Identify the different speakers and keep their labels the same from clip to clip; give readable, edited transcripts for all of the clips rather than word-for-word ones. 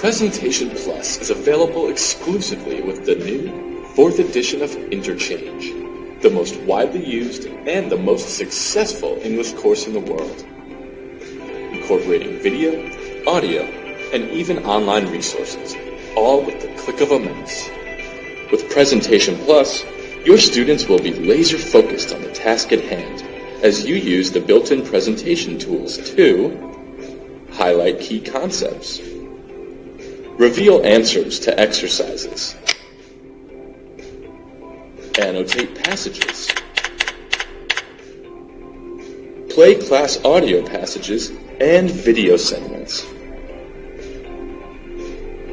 Speaker 1: Presentation Plus is available exclusively with the new 4th edition of Interchange, the most widely used and the most successful English course in the world, incorporating video, audio, and even online resources, all with the click of a mouse. With Presentation Plus, your students will be laser focused on the task at hand as you use the built-in presentation tools to highlight key concepts, reveal answers to exercises, annotate passages, play class audio passages and video segments,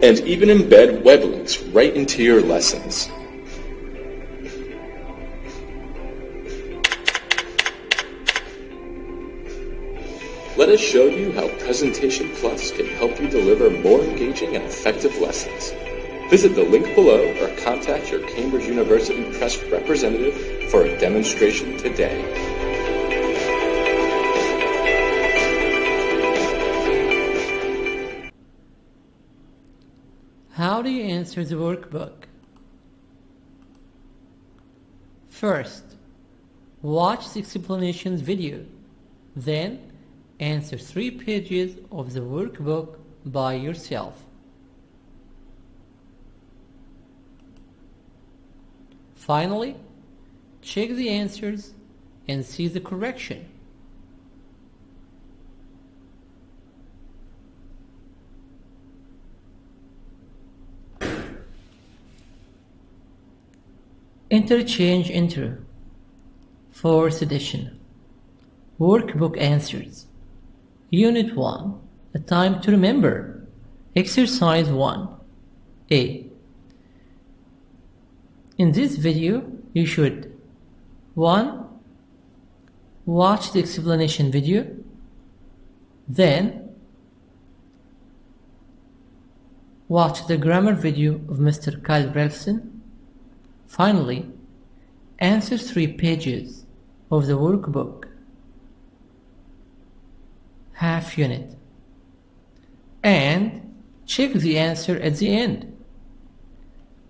Speaker 1: and even embed web links right into your lessons. Let us show you how Presentation Plus can help you deliver more engaging and effective lessons. Visit the link below or contact your Cambridge University Press representative for a demonstration today.
Speaker 2: How do you answer the workbook? First, watch the explanations video. Then, answer 3 pages of the workbook by yourself. Finally, check the answers and see the correction. Interchange Intro, 4th edition. Workbook Answers. Unit 1. A Time to Remember. Exercise 1. A. In this video, you should 1. Watch the explanation video. Then, watch the grammar video of Mr. Kyle Relson. Finally, answer 3 pages of the workbook. Half unit. And check the answer at the end.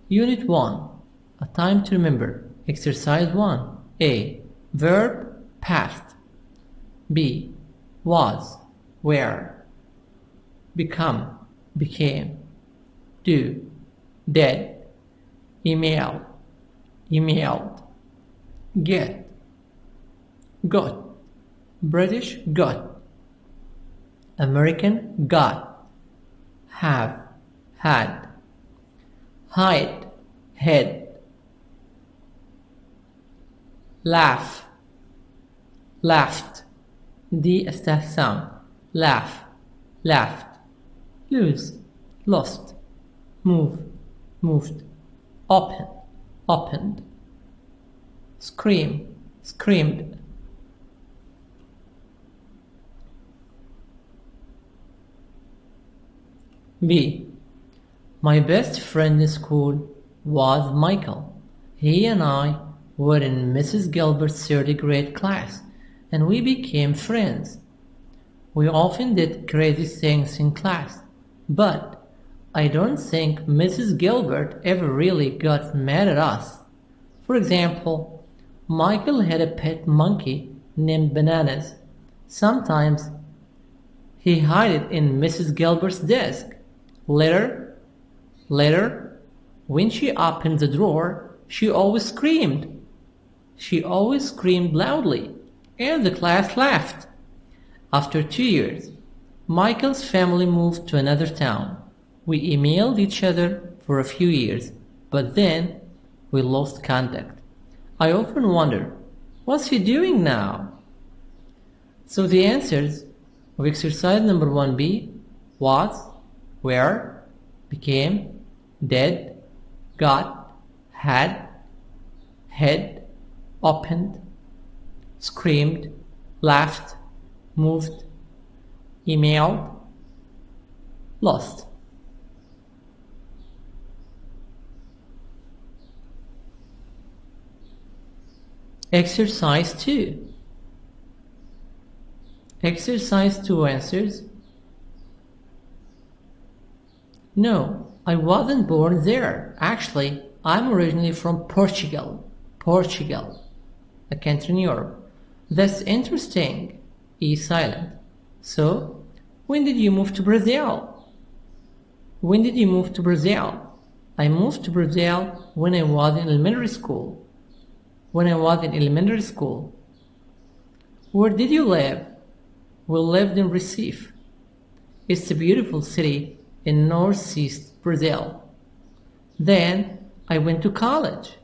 Speaker 2: Unit 1. A Time to Remember. Exercise 1. A. Verb, past. B. Was, were. Become, became. Do, did. Email, emailed. Get, got. British, got. American, got. Have, had. Hide, hid. Laugh, laughed. D استاذ sound. Laugh, laughed. Lose, lost. Move, moved. Open, opened. Scream, screamed. B. My best friend in school was Michael. He and I were in Mrs. Gilbert's 3rd grade class, and we became friends. We often did crazy things in class, but I don't think Mrs. Gilbert ever really got mad at us. For example, Michael had a pet monkey named Bananas. Sometimes he hid it in Mrs. Gilbert's desk. Later, when she opened the drawer, she always screamed. She always screamed loudly, and the class laughed. After 2 years, Michael's family moved to another town. We emailed each other for a few years, but then we lost contact. I often wonder, what's he doing now? So the answers of exercise number 1B was, were, became, did, got, had, opened, screamed, laughed, moved, emailed, lost. Exercise 2. Exercise 2 answers. No, I wasn't born there. Actually, I'm originally from Portugal. Portugal, a country in Europe. That's interesting. E silent. So, when did you move to Brazil? When did you move to Brazil? I moved to Brazil when I was in elementary school. When I was in elementary school. Where did you live? We lived in Recife. It's a beautiful city in northeast Brazil. Then I went to college.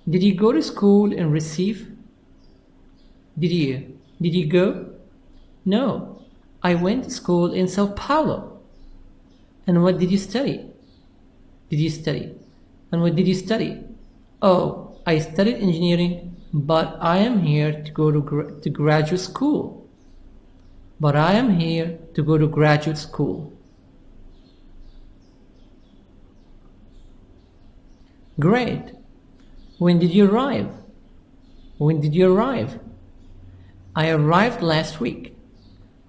Speaker 2: Did you go to school in Recife? Did you? Did you go? No, I went to school in Sao Paulo. And what did you study? Did you study? And what did you study? Oh, I studied engineering, but I am here to go to graduate school. But I am here to go to graduate school. Great. When did you arrive? When did you arrive? I arrived last week.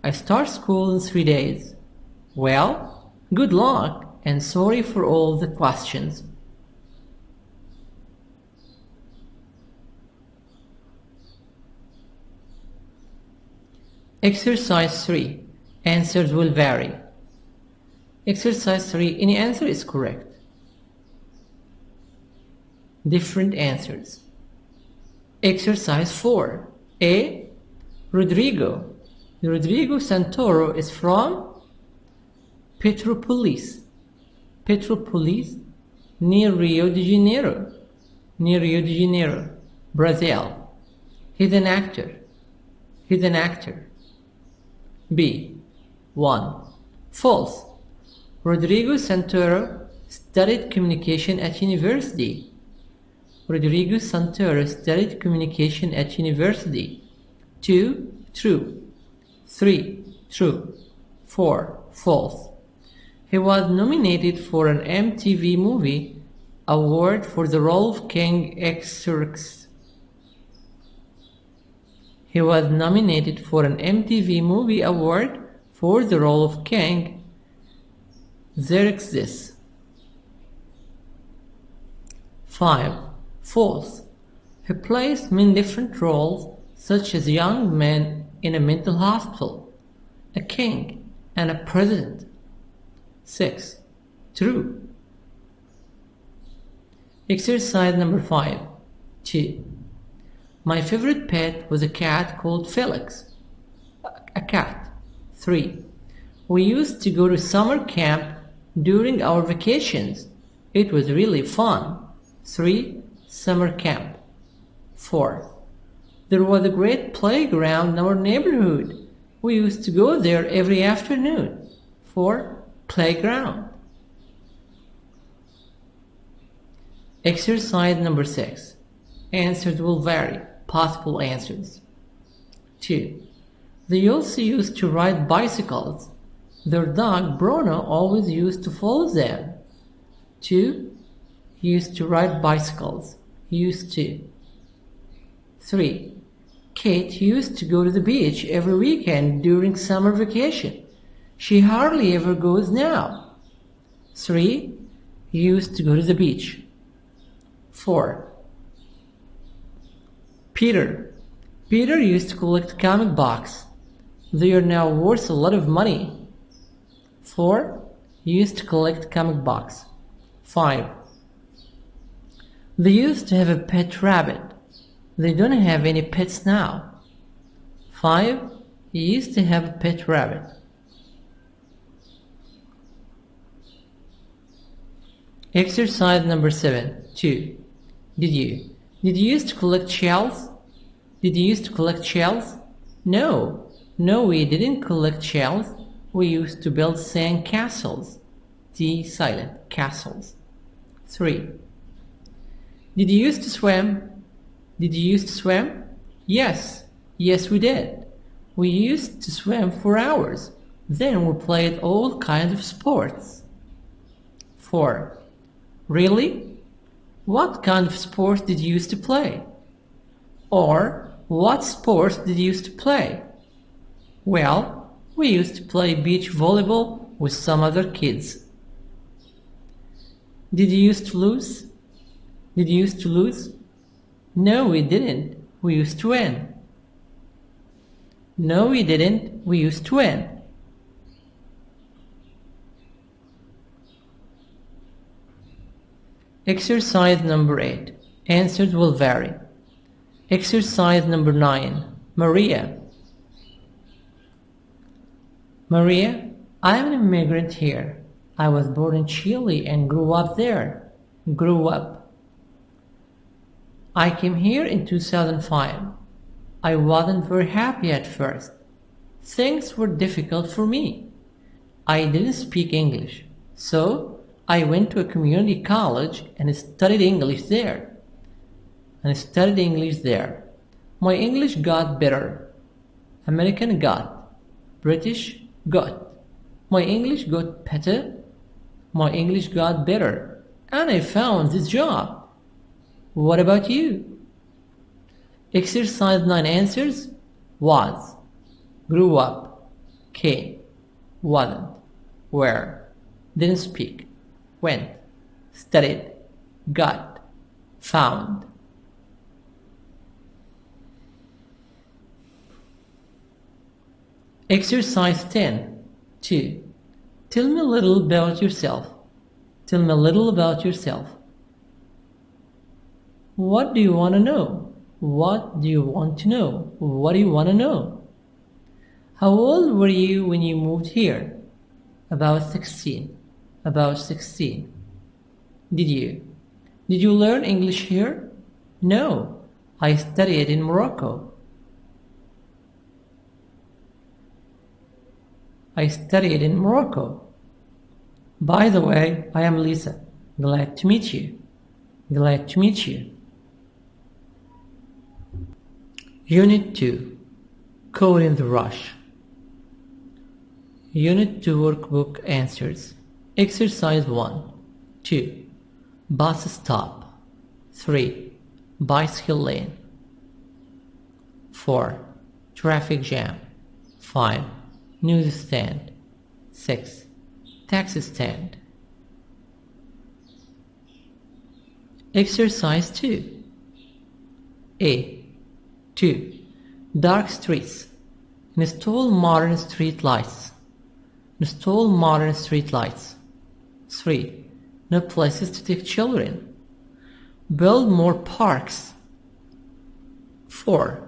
Speaker 2: I start school in 3 days. Well, good luck and sorry for all the questions. Exercise 3. Answers will vary. Exercise 3. Any answer is correct. Different answers. Exercise 4. A. Rodrigo. Rodrigo Santoro is from Petropolis. Petropolis, near Rio de Janeiro. Near Rio de Janeiro, Brazil. He's an actor. He's an actor. B. 1. False. Rodrigo Santoro studied communication at university. Rodrigo Santoro studied communication at university. 2. True. 3. True. 4. False. He was nominated for an MTV Movie Award for the role of King Xerxes. He was nominated for an MTV Movie Award for the role of King Xerxes. 5. False. He plays many different roles, such as a young man in a mental hospital, a king, and a president. 6. True. Exercise number 5. 2. My favorite pet was a cat called Felix. A cat. 3. We used to go to summer camp during our vacations. It was really fun. 3. Summer camp. 4. There was a great playground in our neighborhood. We used to go there every afternoon. 4. Playground. Exercise number 6. Answers will vary. Possible answers. 2. They also used to ride bicycles. Their dog Bruno always used to follow them. 2. He used to ride bicycles. He used to. 3. Kate used to go to the beach every weekend during summer vacation. She hardly ever goes now. 3. He used to go to the beach. 4. Peter. Peter used to collect comic books. They are now worth a lot of money. 4. He used to collect comic books. 5. They used to have a pet rabbit. They don't have any pets now. 5. He used to have a pet rabbit. Exercise number 7. 2. Did you used to collect shells? Did you used to collect shells? No, we didn't collect shells. We used to build sand castles. D silent, castles. 3. Did you used to swim? Did you used to swim? Yes, we did. We used to swim for hours. Then we played all kinds of sports. 4. Really? What kind of sports did you used to play? Or, what sports did you used to play? Well, we used to play beach volleyball with some other kids. Did you used to lose? Did you used to lose? No, we didn't. We used to win. No, we didn't. We used to win. Exercise number 8. Answers will vary. Exercise number 9. Maria. Maria, I am an immigrant here. I was born in Chile and grew up there. Grew up. I came here in 2005. I wasn't very happy at first. Things were difficult for me. I didn't speak English, so I went to a community college and studied English there. My English got better. American got. British got. My English got better. My English got better. And I found this job. What about you? Exercise 9 answers: was, grew up, came, wasn't, were, didn't speak, went, studied, got, found. Exercise 10. 2. Tell me a little about yourself. Tell me a little about yourself. What do you want to know? What do you want to know? What do you want to know? How old were you when you moved here? About 16. About 16. Did you learn English here? No, I studied in Morocco. I studied in Morocco. By the way, I am Lisa. Glad to meet you. Glad to meet you. Unit 2. Code in the Rush. Unit 2 workbook answers. Exercise 1. 2. Bus stop. 3. Bicycle lane. 4. Traffic jam. 5. Newsstand. 6. Taxi stand. Exercise 2. A. 2. Dark streets. Install modern street lights. Install modern street lights. 3. No places to take children. Build more parks. 4.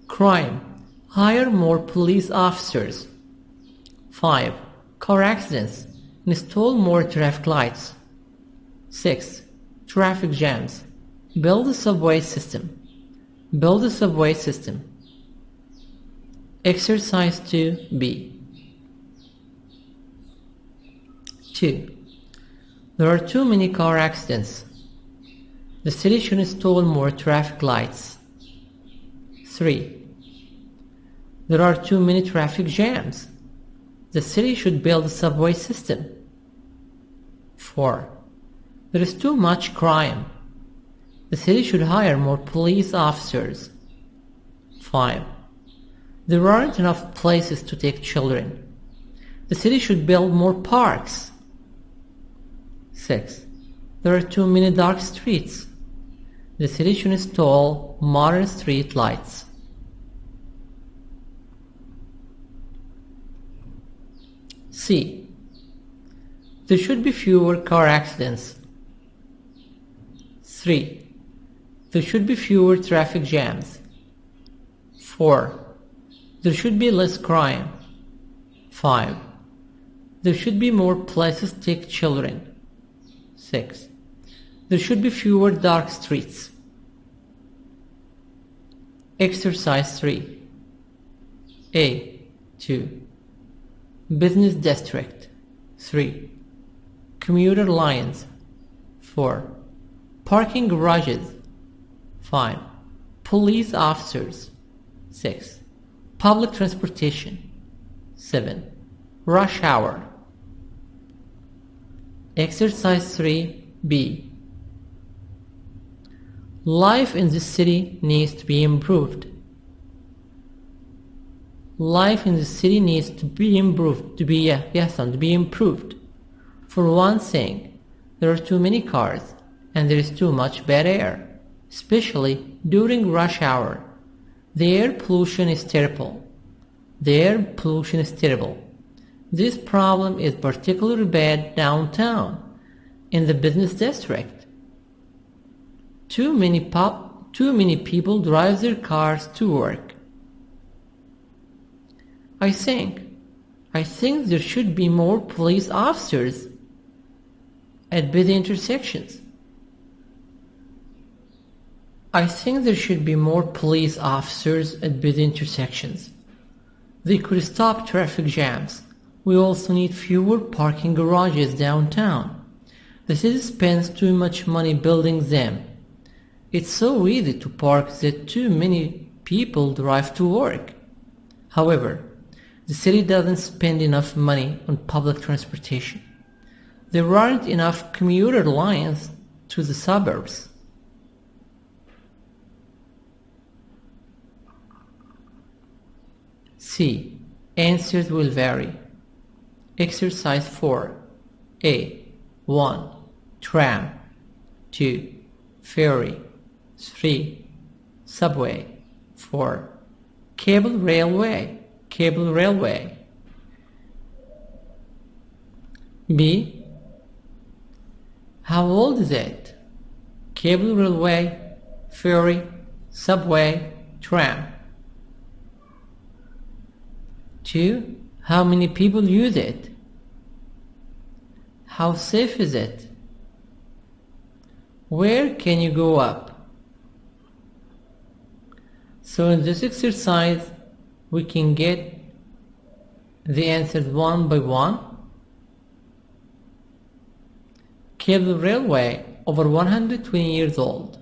Speaker 2: Crime. Hire more police officers. 5. Car accidents. Install more traffic lights. 6. Traffic jams. Build a subway system. Build a subway system. Exercise 2B. 2. There are too many car accidents. The city should install more traffic lights. 3. There are too many traffic jams. The city should build a subway system. 4. There is too much crime. The city should hire more police officers. 5. There aren't enough places to take children. The city should build more parks. 6. There are too many dark streets. The city should install modern street lights. C. There should be fewer car accidents. 3. There should be fewer traffic jams. 4. There should be less crime. 5. There should be more places to take children. 6. There should be fewer dark streets. Exercise 3. A. 2. Business district. 3. Commuter lines. 4. Parking garages. 5. Police officers. 6. Public transportation. 7. Rush hour. Exercise 3B. Life in this city needs to be improved. Life in the city needs to be improved, to be improved. For one thing, there are too many cars and there is too much bad air, especially during rush hour. The air pollution is terrible. This problem is particularly bad downtown, in the business district. Too many people drive their cars to work. I think there should be more police officers at busy intersections. They could stop traffic jams. We also need fewer parking garages downtown. The city spends too much money building them. It's so easy to park that too many people drive to work. However, the city doesn't spend enough money on public transportation. There aren't enough commuter lines to the suburbs. C. Answers will vary. Exercise 4. A. 1. Tram. 2. Ferry. 3. Subway. 4. Cable railway. B. How old is it? Cable railway, ferry, subway, tram. 2. How many people use it? How safe is it? Where can you go up? So in this exercise, we can get the answers one by one. Cable railway, over 120 years old.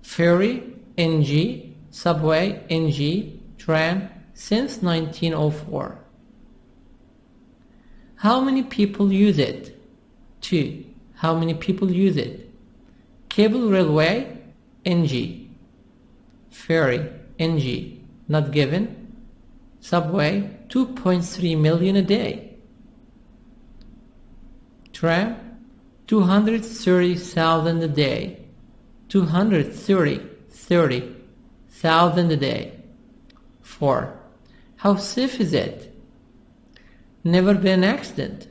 Speaker 2: Ferry, NG, subway, NG, tram, since 1904. How many people use it? 2. How many people use it? Cable railway, NG. Ferry, NG, not given. Subway, 2.3 million a day. Tram, 230,000 a day. 230,000 a day. 4. How safe is it? Never been an accident.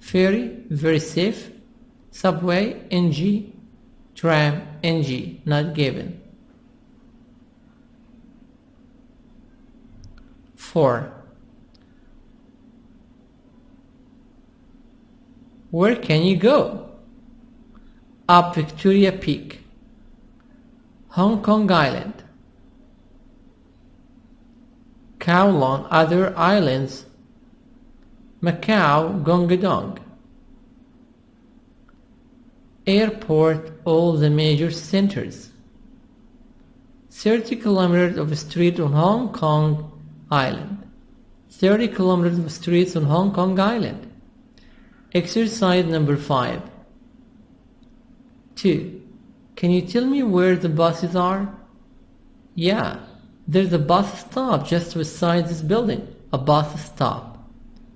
Speaker 2: Ferry, very safe. Subway, NG. Tram, NG, not given. 4. Where can you go? Up Victoria Peak. Hong Kong Island. Kowloon, other islands. Macau, Gongadong. Airport, all the major centers. 30 kilometers of street on Hong Kong Island. 30 kilometers of streets on Hong Kong Island. Exercise number 5. 2. Can you tell me where the buses are? Yeah, there's a bus stop just beside this building. A bus stop.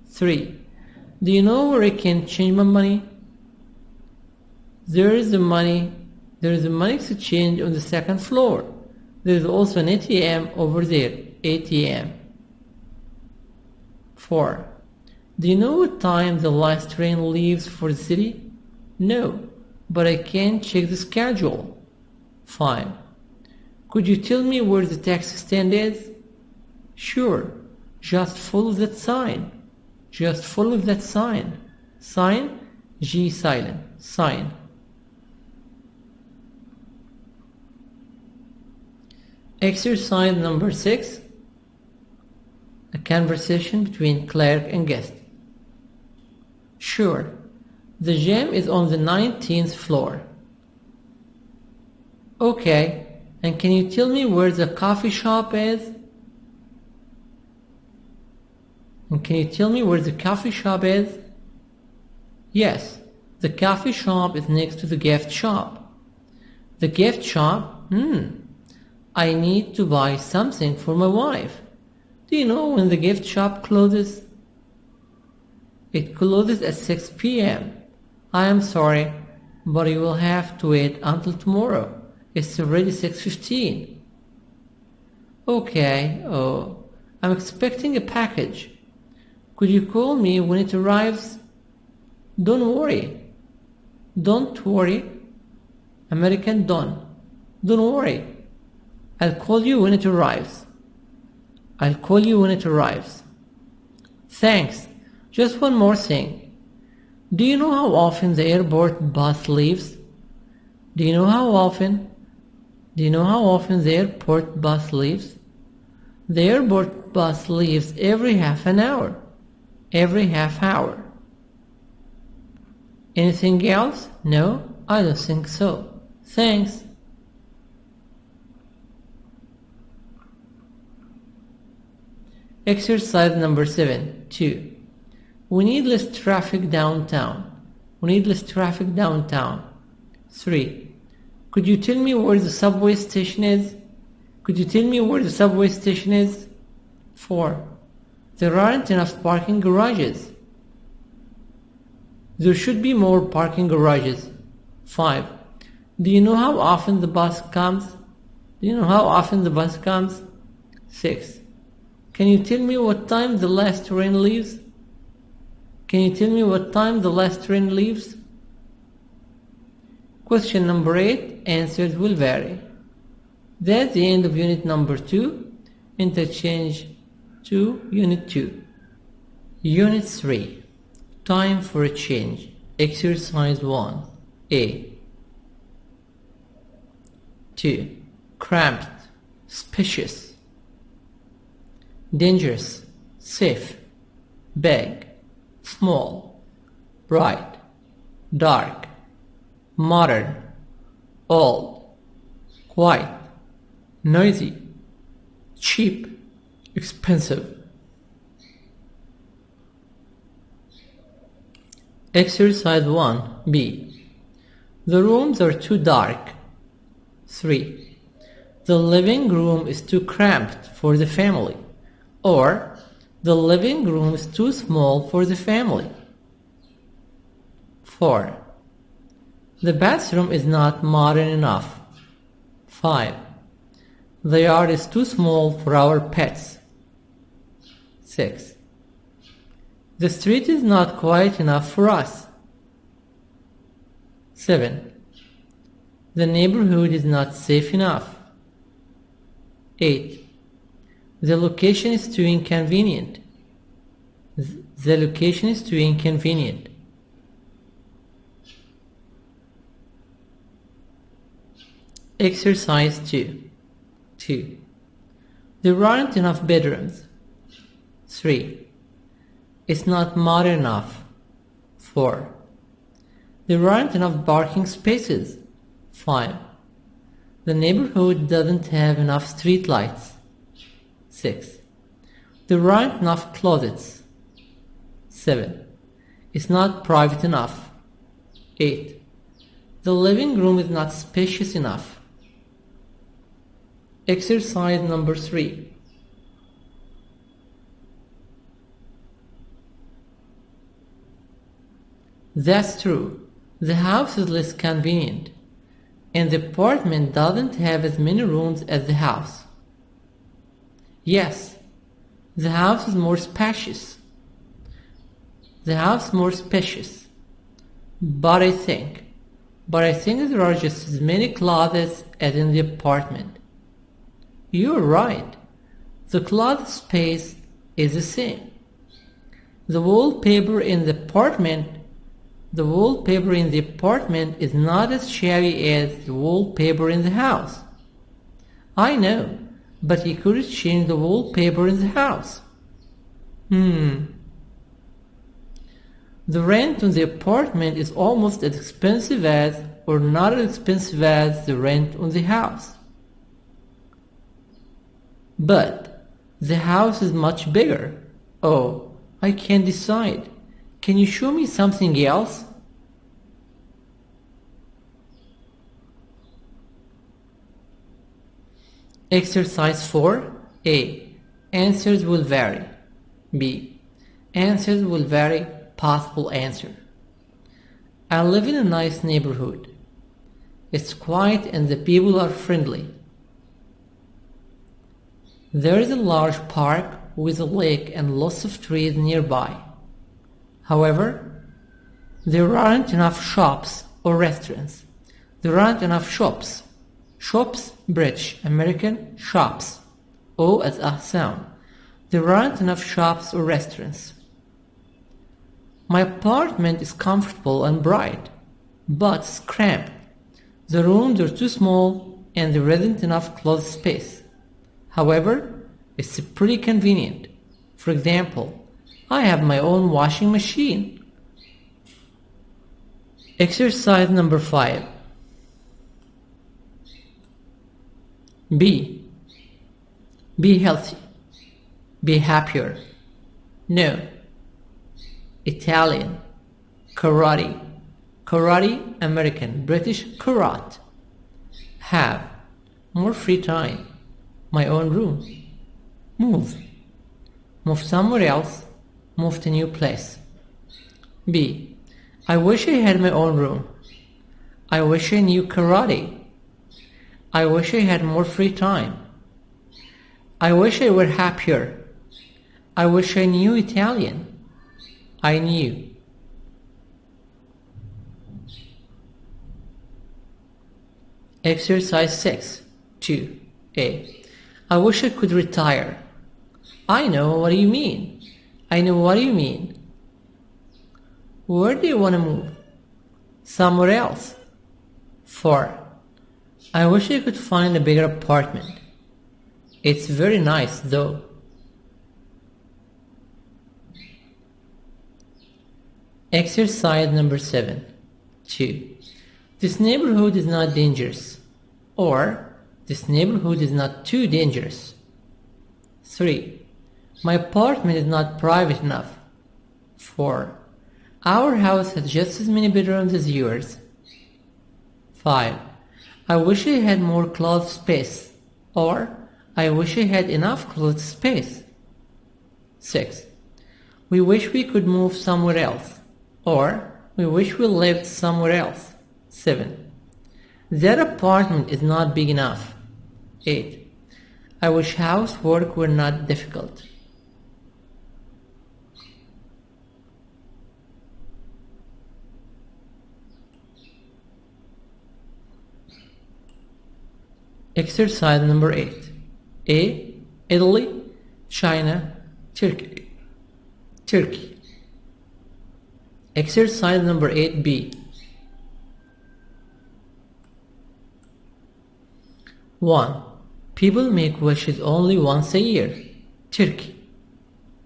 Speaker 2: 3. Do you know where I can change my money? There is a money exchange on the second floor. There is also an ATM over there. ATM. 4. Do you know what time the last train leaves for the city? No, but I can check the schedule. 5. Could you tell me where the taxi stand is? Sure, just follow that sign. Sign, G silent, sign. Exercise number 6. A conversation between clerk and guest. Sure, the gym is on the 19th floor. Okay, and can you tell me where the coffee shop is? Yes, the coffee shop is next to the gift shop. The gift shop? I need to buy something for my wife. Do you know when the gift shop closes? It closes at 6 p.m. I am sorry, but you will have to wait until tomorrow. It's already 6:15. Okay, I'm expecting a package. Could you call me when it arrives? Don't worry. Don't worry. American don't. Don't worry. I'll call you when it arrives. I'll call you when it arrives. Thanks. Just one more thing. Do you know how often the airport bus leaves? Do you know how often? Do you know how often the airport bus leaves? The airport bus leaves every half an hour. Every half hour. Anything else? No, I don't think so. Thanks. Exercise number 7, 2. We need less traffic downtown. We need less traffic downtown. 3. Could you tell me where the subway station is? Could you tell me where the subway station is? 4. There aren't enough parking garages. There should be more parking garages. 5. Do you know how often the bus comes? Do you know how often the bus comes? 6. Can you tell me what time the last train leaves? Can you tell me what time the last train leaves? Question number 8, answers will vary. That's the end of unit number 2, interchange 2, unit 2. Unit 3, time for a change, exercise 1, A. 2. Cramped, spacious, dangerous, safe, big, small, bright, dark, modern, old, quiet, noisy, cheap, expensive. Exercise 1B. The rooms are too dark. 3. The living room is too cramped for the family. Or, the living room is too small for the family. 4. The bathroom is not modern enough. 5. The yard is too small for our pets. 6. The street is not quiet enough for us. 7. The neighborhood is not safe enough. 8. The location is too inconvenient. The location is too inconvenient. Exercise 2. 2. There aren't enough bedrooms. 3. It's not modern enough. 4. There aren't enough parking spaces. 5. The neighborhood doesn't have enough street lights. 6. There aren't enough closets. 7. It's not private enough. 8. The living room is not spacious enough. Exercise number 3. That's true. The house is less convenient, and the apartment doesn't have as many rooms as the house. Yes, the house is more spacious. The house is more spacious. But I think there are just as many closets as in the apartment. You're right. The closet space is the same. The wallpaper in the apartment is not as shabby as the wallpaper in the house. I know, but you couldn't change the wallpaper in the house. The rent on the apartment is almost as expensive as, or not as expensive as, the rent on the house. But the house is much bigger. Oh, I can't decide. Can you show me something else? Exercise 4. A. Answers will vary. B. Answers will vary. Possible answer. I live in a nice neighborhood. It's quiet and the people are friendly. There is a large park with a lake and lots of trees nearby. However, there aren't enough shops or restaurants. There aren't enough shops. Shops, British, American, shops. O as a sound. There aren't enough shops or restaurants. My apartment is comfortable and bright, but it's cramped. The rooms are too small and there isn't enough closet space. However, it's pretty convenient. For example, I have my own washing machine. Exercise number 5. B. Be healthy. Be happier. No. Italian. Karate. Karate, American, British, karate. Have. More free time. My own room. Move. Move somewhere else. Move to a new place. B. I wish I had my own room. I wish I knew karate. I wish I had more free time. I wish I were happier. I wish I knew Italian. I knew. Exercise 6. 2. A. I wish I could retire. I know what you mean. I know what you mean. Where do you want to move? Somewhere else. 4. I wish I could find a bigger apartment. It's very nice though. Exercise number 7. 2. This neighborhood is not dangerous. Or, this neighborhood is not too dangerous. 3. My apartment is not private enough. 4. Our house has just as many bedrooms as yours. 5. I wish I had more closet space. Or, I wish I had enough closet space. 6. We wish we could move somewhere else. Or, we wish we lived somewhere else. 7. That apartment is not big enough. 8. I wish housework were not difficult. Exercise number 8. A. Italy, China, Turkey. Turkey. Exercise number 8B. 1. People make wishes only once a year. Turkey.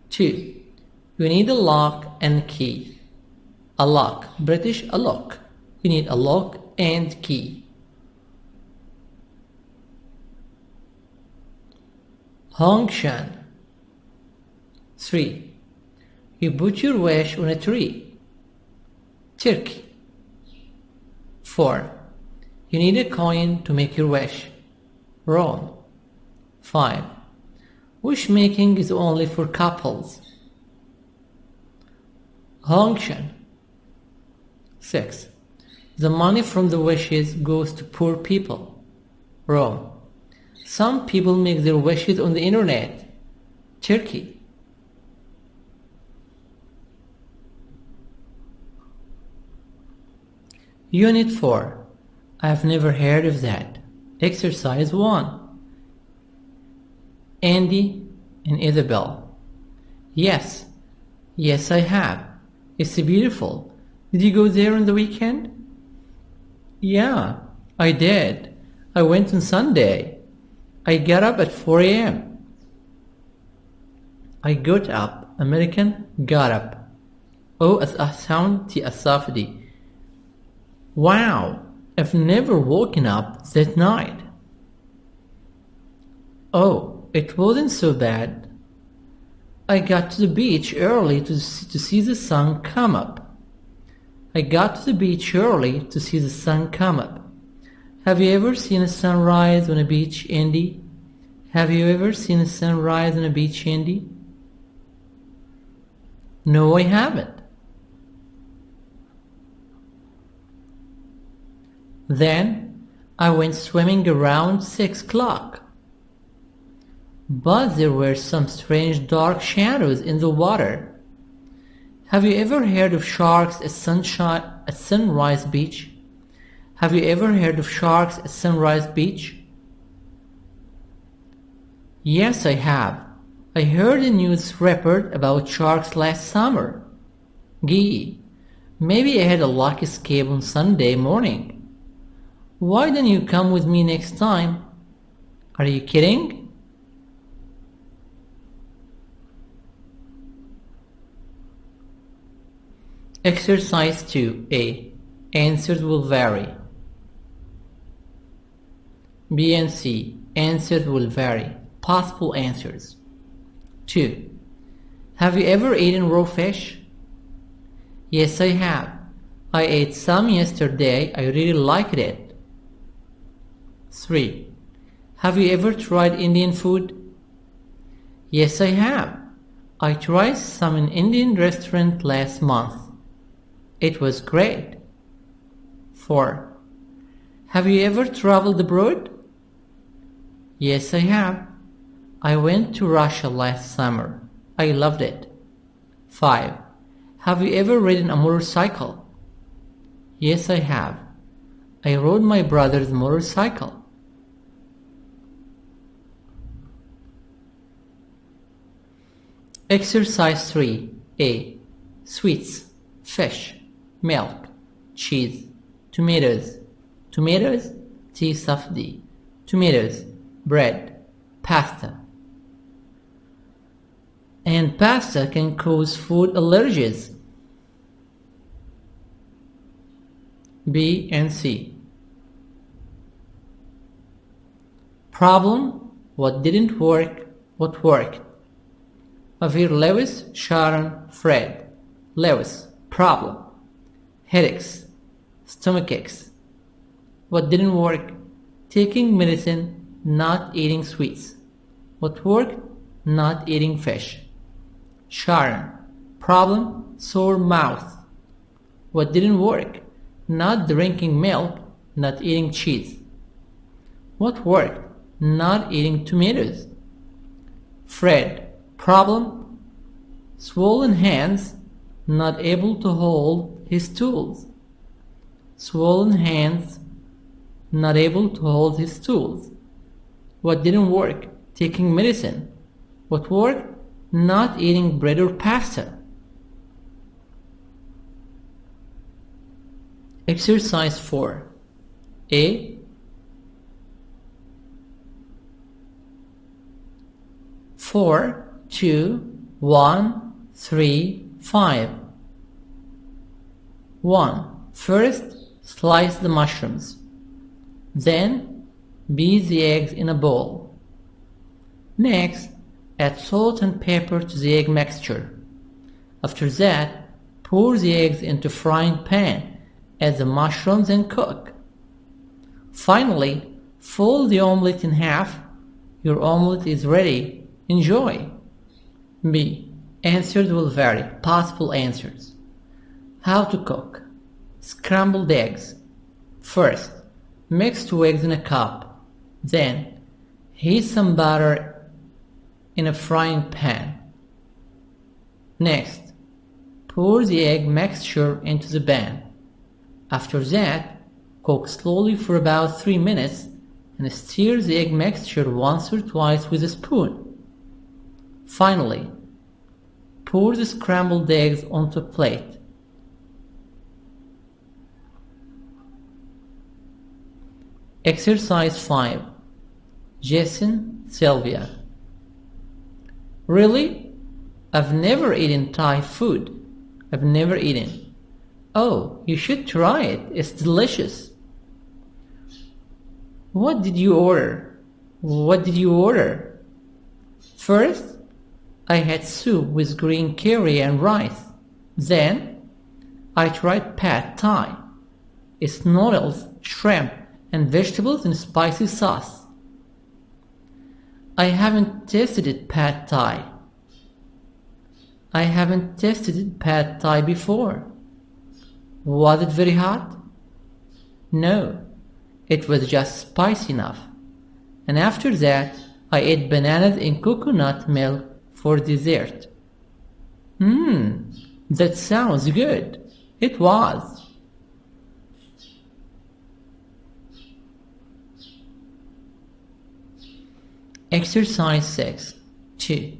Speaker 2: 2. You need a lock and key. A lock. British, a lock. You need a lock and key. Hongshan. 3. You put your wish on a tree. Turkey. 4. You need a coin to make your wish. Rome. 5. Wish making is only for couples. Hongshan. 6. The money from the wishes goes to poor people. Rome. Some people make their wishes on the internet. Turkey. Unit 4. I have never heard of that. Exercise 1. Andy and Isabel. Yes. Yes, I have. It's beautiful. Did you go there on the weekend? Yeah, I did. I went on Sunday. I got up at 4 a.m. I got up. American, got up. O as a sound, T as safety. Wow, I've never woken up that night. Oh, it wasn't so bad. I got to the beach early to see the sun come up. I got to the beach early to see the sun come up. Have you ever seen a sunrise on a beach, Andy? Have you ever seen a sunrise on a beach, Andy? No, I haven't. Then I went swimming around 6 o'clock. But there were some strange dark shadows in the water. Have you ever heard of sharks at Sunrise Beach? Have you ever heard of sharks at Sunrise Beach? Yes, I have. I heard a news report about sharks last summer. Gee, maybe I had a lucky escape on Sunday morning. Why don't you come with me next time? Are you kidding? Exercise 2A. Answers will vary. B and C. Answers will vary. Possible answers. 2. Have you ever eaten raw fish? Yes, I have. I ate some yesterday. I really liked it. 3. Have you ever tried Indian food? Yes, I have. I tried some in an Indian restaurant last month. It was great. 4. Have you ever traveled abroad? Yes, I have. I went to Russia last summer. I loved it. 5. Have you ever ridden a motorcycle? Yes, I have. I rode my brother's motorcycle. Exercise 3A. Sweets, fish, milk, cheese, tomatoes. Tomatoes, tea safdi. Tomatoes, bread, pasta. And pasta can cause food allergies. B and C. Problem, what didn't work, what worked. Avir Lewis, Sharon, Fred. Lewis, problem. Headaches, stomachaches. What didn't work? Taking medicine, not eating sweets. What worked? Not eating fish. Sharon, problem, sore mouth. What didn't work? Not drinking milk, not eating cheese. What worked? Not eating tomatoes. Fred, problem, swollen hands, not able to hold his tools. Swollen hands, not able to hold his tools. What didn't work? Taking medicine. What worked? Not eating bread or pasta. Exercise 4. A. 4, 2, 1, 3, 5. 1. First, slice the mushrooms. Then, beat the eggs in a bowl. Next, add salt and pepper to the egg mixture. After that, pour the eggs into a frying pan, add the mushrooms and cook. Finally, fold the omelette in half. Your omelette is ready. Enjoy. B. Answers will vary. Possible answers. How to cook. Scrambled eggs. First, mix 2 eggs in a cup. Then, heat some butter in a frying pan. Next, pour the egg mixture into the pan. After that, cook slowly for about 3 minutes and stir the egg mixture once or twice with a spoon. Finally, pour the scrambled eggs onto a plate. Exercise 5. Jason, Sylvia. Really? I've never eaten Thai food. I've never eaten. Oh, you should try it. It's delicious. What did you order? What did you order? First, I had soup with green curry and rice. Then, I tried pad thai. It's noodles, shrimp, and vegetables in spicy sauce. I haven't tasted pad thai. I haven't tasted pad thai before. Was it very hot? No, it was just spicy enough. And after that, I ate bananas in coconut milk for dessert. That sounds good. It was. Exercise 6. 2.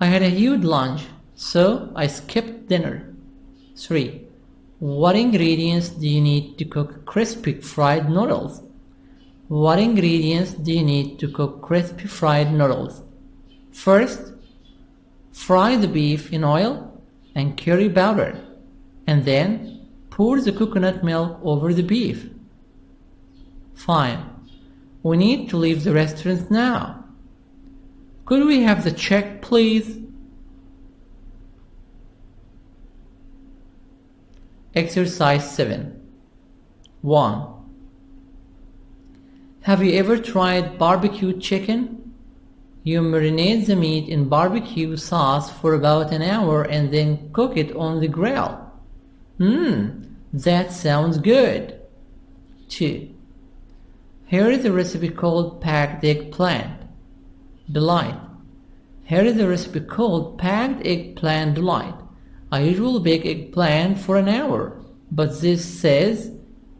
Speaker 2: I had a huge lunch, so I skipped dinner. 3. What ingredients do you need to cook crispy fried noodles? What ingredients do you need to cook crispy fried noodles? First, fry the beef in oil and curry powder, and then pour the coconut milk over the beef. Fine. We need to leave the restaurant now. Could we have the check, please? Exercise 7. 1. Have you ever tried barbecue chicken? You marinate the meat in barbecue sauce for about an hour and then cook it on the grill. That sounds good. 2. Here is a recipe called packed eggplant delight. Here is a recipe called packed eggplant delight. I usually bake eggplant for an hour, but this says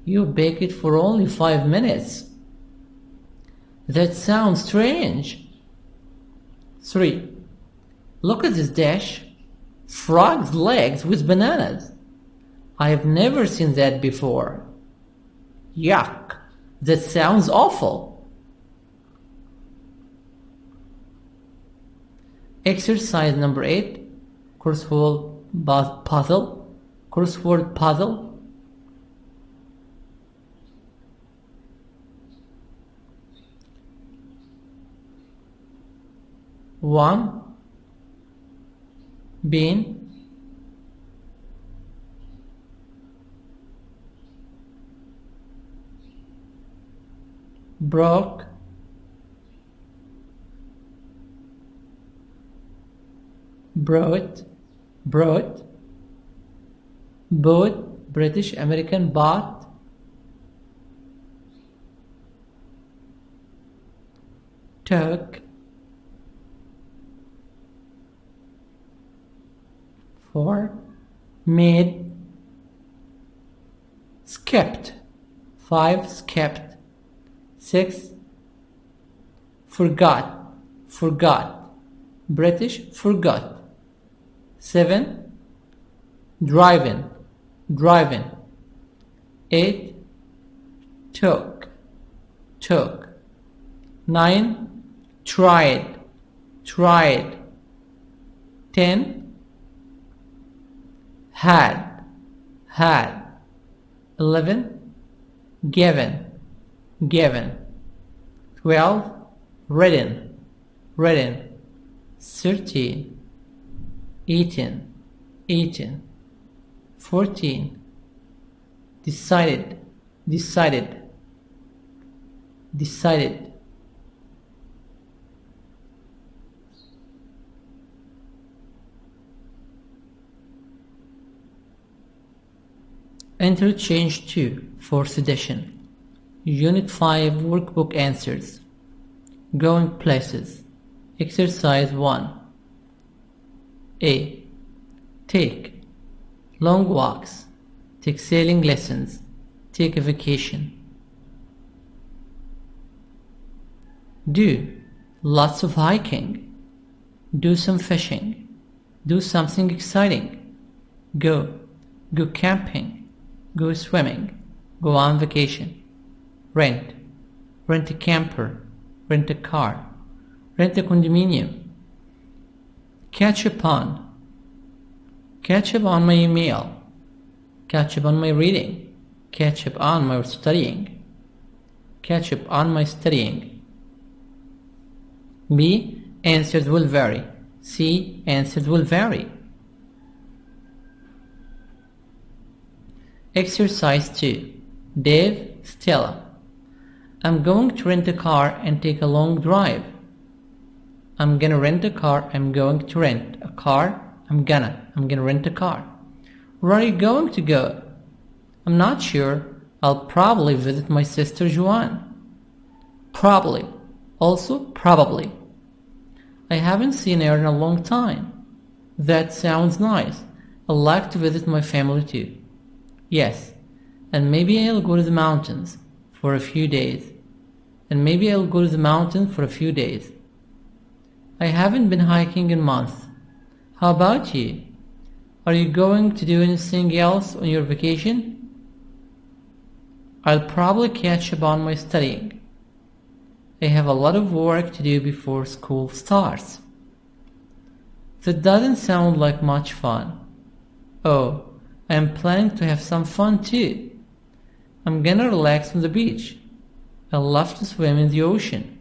Speaker 2: you bake it for only 5 minutes. That sounds strange. 3. Look at this dish. Frog's legs with bananas. I have never seen that before. Yuck. That sounds awful. Exercise number 8. Crossword puzzle. Crossword puzzle. One. Bean. Broke. Brought. Boat, British American bought. Took. 4. Made. Skipped. 5. Skipped. 6. Forgot. British forgot. 7. Driving. 8. Took. 9. Tried. 10. Had. 11. Given. 12. Written. 13. Eaten. 14. Decided. Interchange 2, 4th edition. Unit 5 workbook answers. Going places. Exercise 1. A. Take. Long walks. Take sailing lessons. Take a vacation. Do. Lots of hiking. Do some fishing. Do something exciting. Go. Go camping. Go swimming. Go on vacation. Rent. Rent a camper. Rent a car. Rent a condominium. Catch up on. Catch up on my email. Catch up on my reading. Catch up on my studying. Catch up on my studying. B. Answers will vary. C. Answers will vary. Exercise 2. Dave, Stella. I'm going to rent a car and take a long drive. I'm gonna rent a car. I'm going to rent a car. I'm gonna rent a car. Where are you going to go? I'm not sure. I'll probably visit my sister Joanne. Probably. Also, probably. I haven't seen her in a long time. That sounds nice. I'd like to visit my family too. Yes. And maybe I'll go to the mountains for a few days. And maybe I'll go to the mountains for a few days. I haven't been hiking in months. How about you? Are you going to do anything else on your vacation? I'll probably catch up on my studying. I have a lot of work to do before school starts. That doesn't sound like much fun. Oh, I'm planning to have some fun too. I'm gonna relax on the beach. I love to swim in the ocean.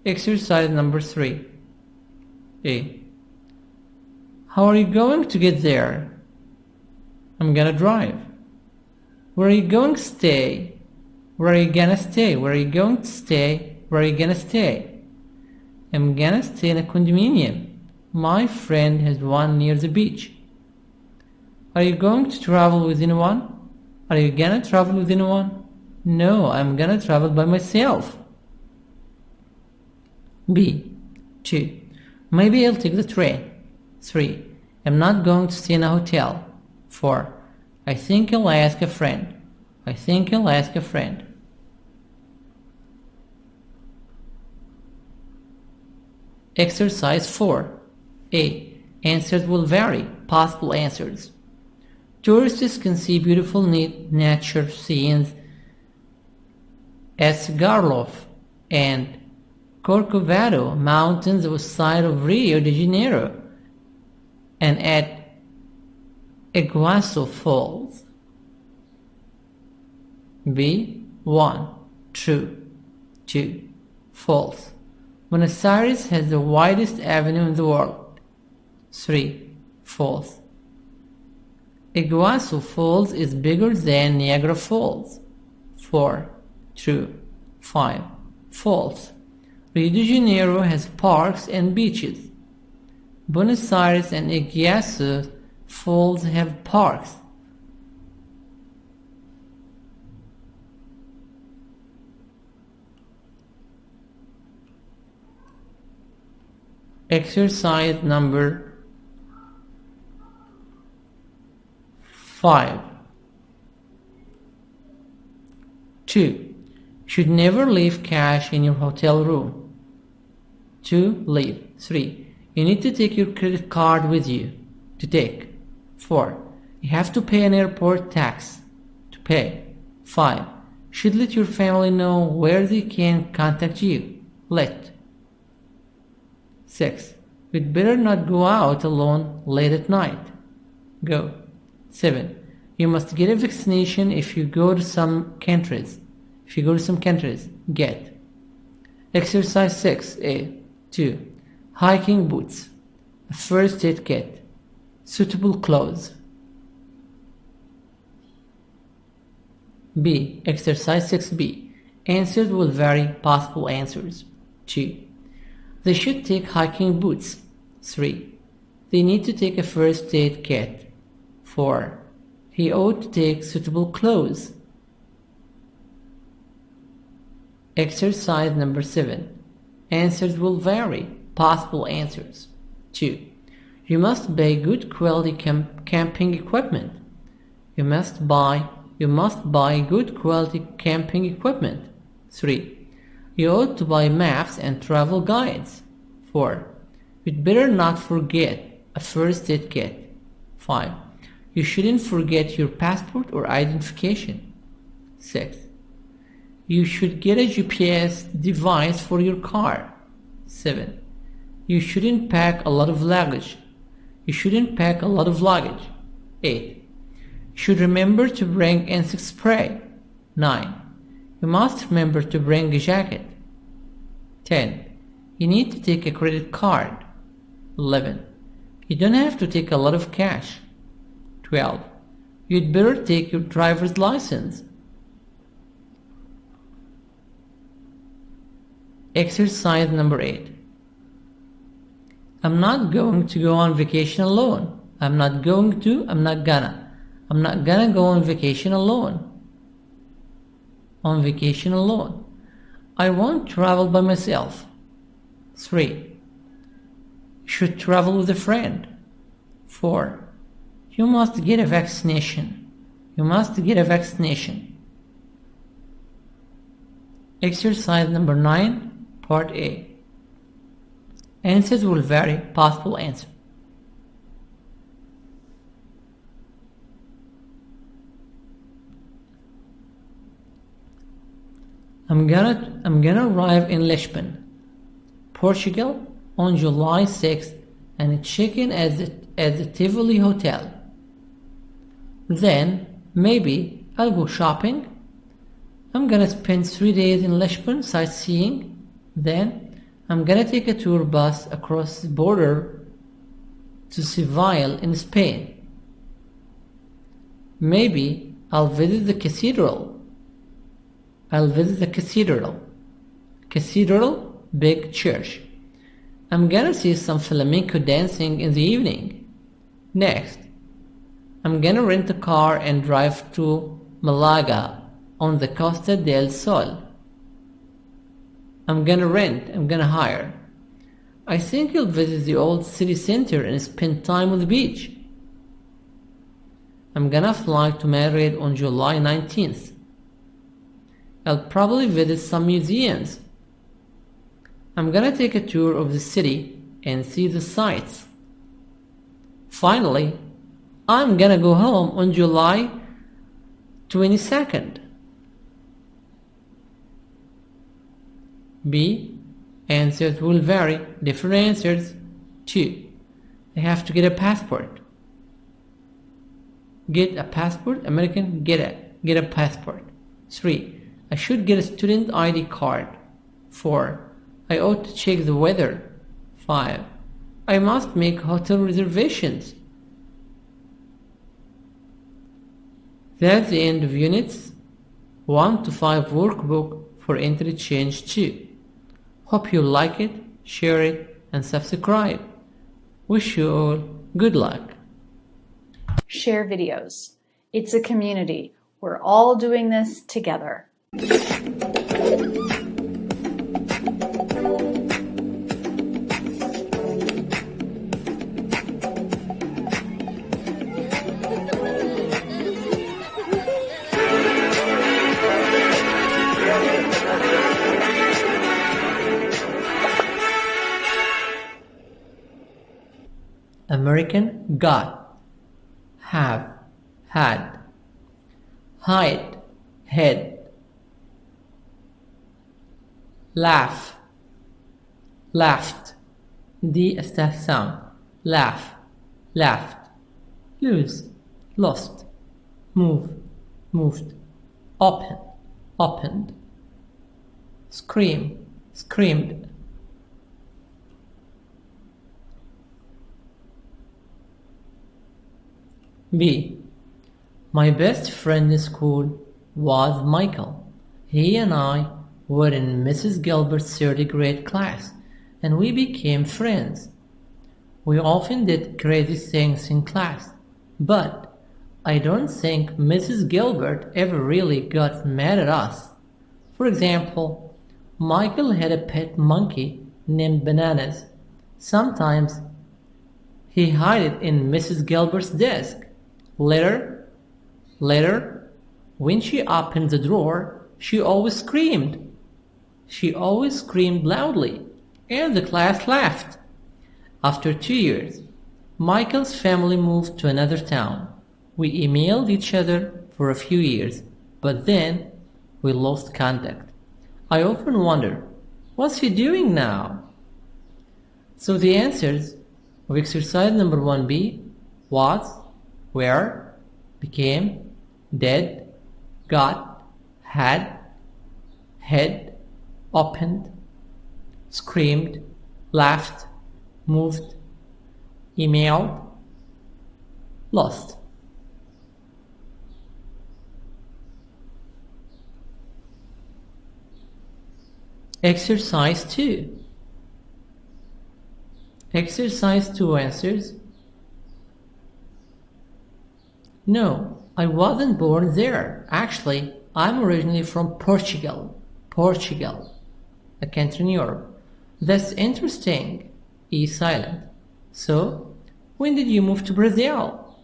Speaker 2: Exercise number 3. A. How are you going to get there? I'm gonna drive. Where are you going to stay? Where are you gonna stay? Where are you going to stay? Where are you gonna stay? I'm gonna stay in a condominium. My friend has one near the beach. Are you going to travel with anyone? Are you gonna travel with anyone? No, I'm gonna travel by myself. B. 2. Maybe I'll take the train. 3. I'm not going to stay in a hotel. 4. I think I'll ask a friend. I think I'll ask a friend. Exercise 4. A. Answers will vary. Possible answers. Tourists can see beautiful nature scenes at Garlof and Corcovado mountains outside of Rio de Janeiro and at Iguazu Falls. B. 1. True. 2. False. Buenos Aires has the widest avenue in the world. 3. False. Iguazu Falls is bigger than Niagara Falls. 4. True. 5. False. Rio de Janeiro has parks and beaches. Buenos Aires and Iguazu Falls have parks. Exercise number 5. 2. Should never leave cash in your hotel room. 2. Leave. 3. You need to take your credit card with you. To take. 4. You have to pay an airport tax. To pay. 5. Should let your family know where they can contact you. Let. 6. You'd better not go out alone late at night. Go. 7. You must get a vaccination if you go to some countries. Get. Exercise 6A. 2. Hiking boots. A first aid kit. Suitable clothes. B. Exercise 6B. Answers will vary. Possible answers. 2. They should take hiking boots. 3. They need to take a first aid kit. 4. He ought to take suitable clothes. Exercise number 7. Answers will vary. Possible answers. 2. You must buy good quality camping equipment. You must buy good quality camping equipment. 3. You ought to buy maps and travel guides. 4. You'd better not forget a first aid kit. 5. You shouldn't forget your passport or identification. 6. You should get a GPS device for your car. 7. You shouldn't pack a lot of luggage. 8. You should remember to bring insect spray. 9. You must remember to bring a jacket. 10. You need to take a credit card. 11. You don't have to take a lot of cash. 12. You'd better take your driver's license. Exercise number 8. I'm not going to go on vacation alone. I'm not gonna. I'm not gonna go on vacation alone. On vacation alone. I won't travel by myself. 3. You should travel with a friend. 4. You must get a vaccination. You must get a vaccination. Exercise number 9, part A. Answers will vary, possible answer. I'm gonna arrive in Lisbon, Portugal on July 6th and check in at the Tivoli Hotel. Then maybe I'll go shopping. I'm gonna spend 3 days in Lisbon sightseeing. Then I'm gonna take a tour bus across the border to Seville in Spain. Maybe I'll visit the cathedral. Cathedral, big church. I'm gonna see some flamenco dancing in the evening. Next, I'm gonna rent a car and drive to Malaga on the Costa del Sol. I'm gonna hire. I think you'll visit the old city center and spend time on the beach. I'm gonna fly to Madrid on July 19th. I'll probably visit some museums. I'm gonna take a tour of the city and see the sights. Finally, I'm gonna go home on July 22nd. B. Answers will vary. Different answers. 2. I have to get a passport. Get a passport. American, get a passport. 3. I should get a student ID card. 4. I ought to check the weather. 5. I must make hotel reservations. That's the end of units 1 to 5 workbook for interchange 2. Hope you like it, share it, and subscribe. Wish you all good luck.
Speaker 3: Share videos. It's a community. We're all doing this together.
Speaker 2: American, got, have, had, hide, head, laugh, laughed, D staff sound, laugh, laughed, lose, lost, move, moved, open, opened, scream, screamed. B. My best friend in school was Michael. He and I were in Mrs. Gilbert's 3rd grade class, and we became friends. We often did crazy things in class, but I don't think Mrs. Gilbert ever really got mad at us. For example, Michael had a pet monkey named Bananas. Sometimes he hid it in Mrs. Gilbert's desk. Later, when she opened the drawer, she always screamed. She always screamed loudly, and the class laughed. After 2 years, Michael's family moved to another town. We emailed each other for a few years, but then we lost contact. I often wonder, what's he doing now? So the answers of exercise number 1B was, where, became, did, got, had, opened, screamed, laughed, moved, emailed, lost. Exercise 2. Exercise 2 answers. No, I wasn't born there. Actually, I'm originally from Portugal. Portugal, a country in Europe. That's interesting. E silent. So, when did you move to Brazil?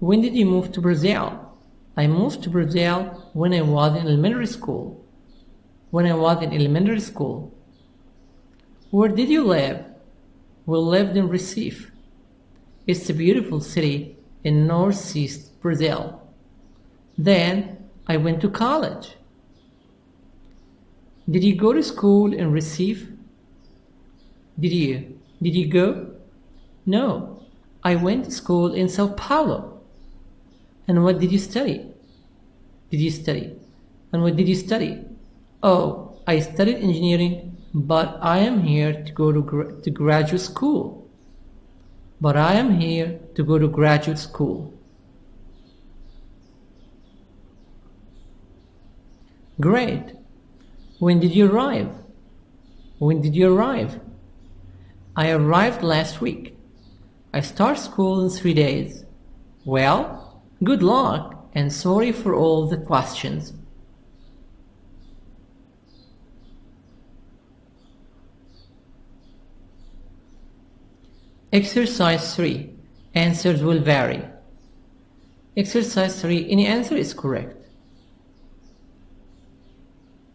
Speaker 2: When did you move to Brazil? I moved to Brazil when I was in elementary school. When I was in elementary school. Where did you live? We lived in Recife. It's a beautiful city in northeast Brazil. Then I went to college. Did you go to school in Recife? Did you? Did you go? No, I went to school in Sao Paulo. And what did you study? Did you study? And what did you study? Oh, I studied engineering, but I am here to go to graduate school. But I am here to go to graduate school. Great. When did you arrive? When did you arrive? I arrived last week. I start school in 3 days. Well, good luck and sorry for all the questions. Exercise 3. Answers will vary. Exercise 3. Any answer is correct.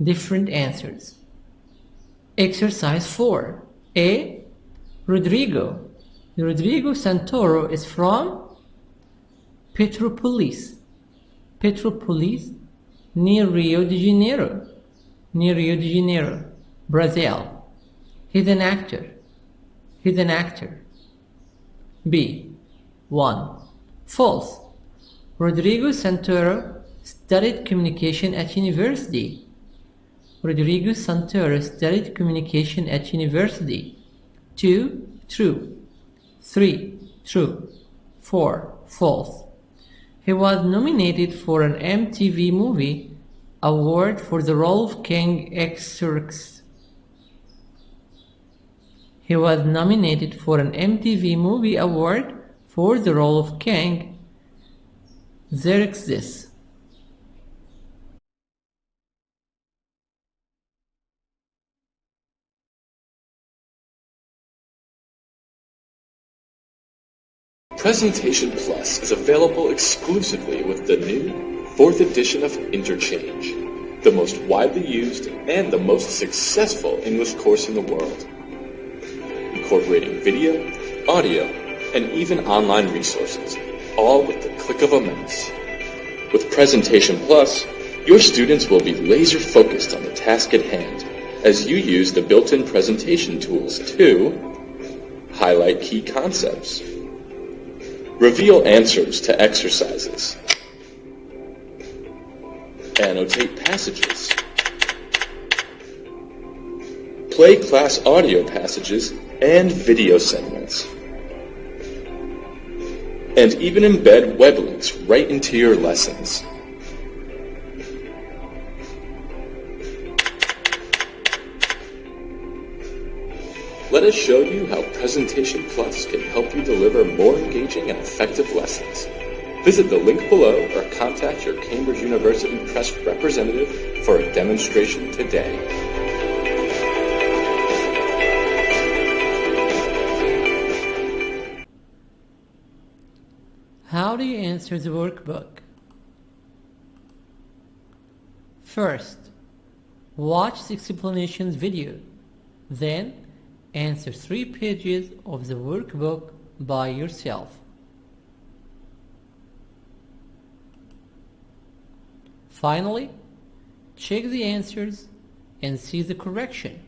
Speaker 2: Different answers. Exercise 4. A. Rodrigo. Rodrigo Santoro is from Petropolis. Petropolis, near Rio de Janeiro. Near Rio de Janeiro, Brazil. He's an actor. He's an actor. B. 1. False. Rodrigo Santoro studied communication at university. Rodrigo Santoro studied communication at university. 2. True. 3. True. 4. False. He was nominated for an MTV Movie Award for the role of King Xerxes. He was nominated for an MTV Movie Award for the role of King Xerxes.
Speaker 1: Presentation Plus is available exclusively with the new 4th edition of Interchange, the most widely used and the most successful English course in the world, incorporating video, audio, and even online resources, all with the click of a mouse. With Presentation Plus, your students will be laser focused on the task at hand as you use the built-in presentation tools to highlight key concepts, reveal answers to exercises, annotate passages, play class audio passages and video segments, and even embed web links right into your lessons. Let us show you how Presentation Plus can help you deliver more engaging and effective lessons. Visit the link below or contact your Cambridge University Press representative for a demonstration today.
Speaker 2: How do you answer the workbook? First, watch the explanations video. Then, answer 3 pages of the workbook by yourself. Finally, check the answers and see the correction.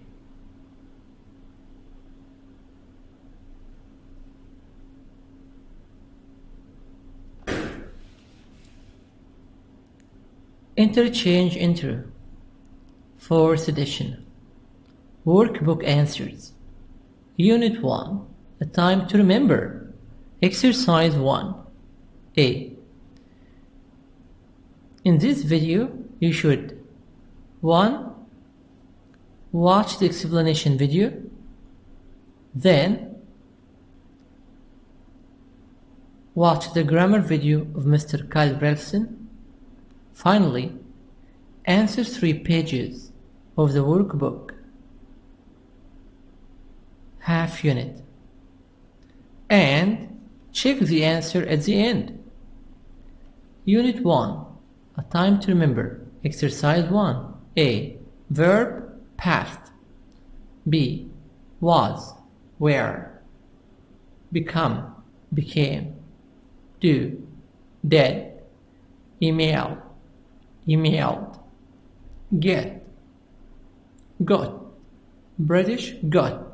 Speaker 2: Interchange Intro, 4th edition. Workbook answers. Unit 1. A time to remember. Exercise 1. A. In this video, you should 1. Watch the explanation video. Then, watch the grammar video of Mr. Kyle Relson. Finally, answer 3 pages of the workbook, half unit, and check the answer at the end. Unit 1, A Time to Remember, Exercise 1. A. Verb, past. B. Was, were. Become, became. Do, did. Email, emailed. Get, got. British, got.